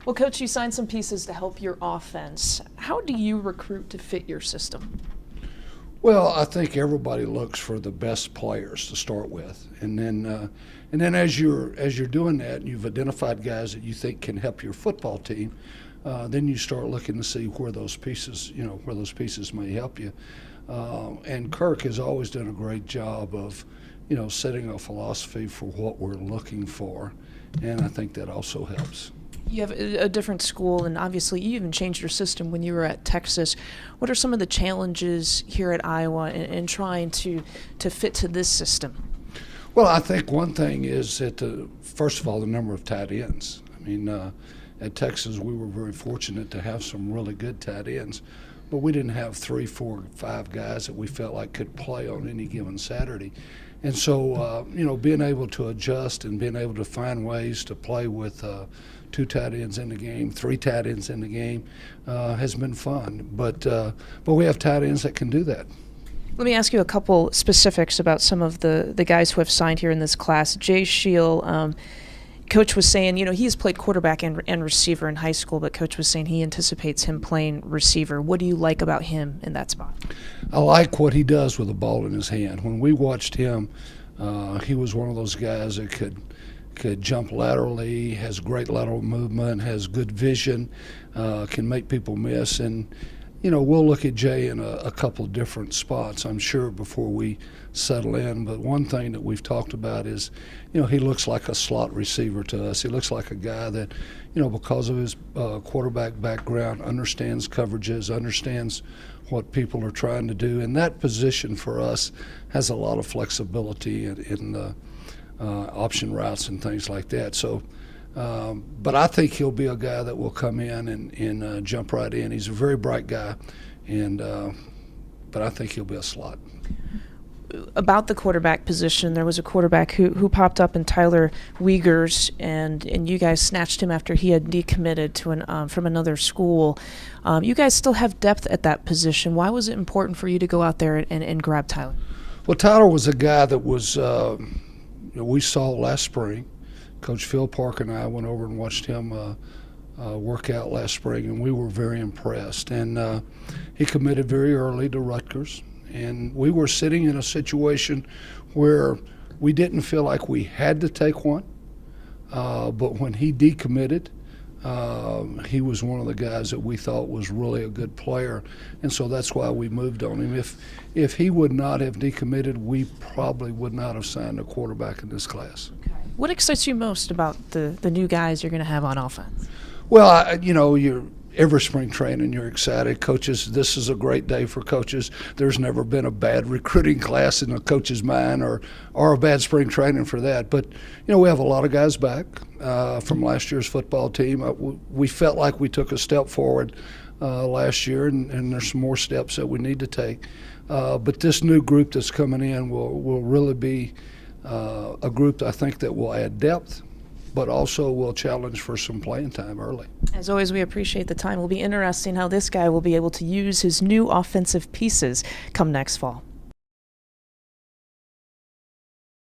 Well, Coach, you signed some pieces to help your offense. How do you recruit to fit your system? Well, I think everybody looks for the best players to start with, and then as you're doing that, and you've identified guys that you think can help your football team. Then you start looking to see where those pieces, may help you. And Kirk has always done a great job of, setting a philosophy for what we're looking for, and I think that also helps. You have a different school, and obviously you even changed your system when you were at Texas. What are some of the challenges here at Iowa in trying to fit to this system? Well, I think one thing is that, first of all, the number of tight ends. I mean, at Texas, we were very fortunate to have some really good tight ends, but we didn't have 3, 4, 5 guys that we felt like could play on any given Saturday. And so, being able to adjust and being able to find ways to play with 2 tight ends in the game, 3 tight ends in the game has been fun. But we have tight ends that can do that. Let me ask you a couple specifics about some of the guys who have signed here in this class. Jay Shield, Coach was saying, he has played quarterback and receiver in high school, but Coach was saying he anticipates him playing receiver. What do you like about him in that spot? I like what he does with the ball in his hand. When we watched him, he was one of those guys that could jump laterally, has great lateral movement, has good vision, can make people miss. And, we'll look at Jay in a couple different spots, I'm sure, before we settle in. But one thing that we've talked about is, he looks like a slot receiver to us. He looks like a guy that, because of his quarterback background, understands coverages, understands what people are trying to do. And that position for us has a lot of flexibility in option routes and things like that. So, but I think he'll be a guy that will come in and jump right in. He's a very bright guy, but I think he'll be a slot. About the quarterback position, there was a quarterback who popped up in Tyler Wiegers, and you guys snatched him after he had decommitted to from another school. You guys still have depth at that position. Why was it important for you to go out there and grab Tyler? Well, Tyler was a guy that was we saw last spring. Coach Phil Park and I went over and watched him work out last spring, and we were very impressed. And he committed very early to Rutgers, and we were sitting in a situation where we didn't feel like we had to take one. But when he decommitted, he was one of the guys that we thought was really a good player, and so that's why we moved on him. If he would not have decommitted, we probably would not have signed a quarterback in this class. Okay. What excites you most about the new guys you're going to have on offense? Well, you're every spring training you're excited. Coaches, this is a great day for coaches. There's never been a bad recruiting class in a coach's mind or a bad spring training for that. But, we have a lot of guys back from last year's football team. We felt like we took a step forward last year, and there's some more steps that we need to take. But this new group that's coming in will really be a group, I think, that will add depth, but also will challenge for some playing time early. As always, we appreciate the time. It will be interesting how this guy will be able to use his new offensive pieces come next fall.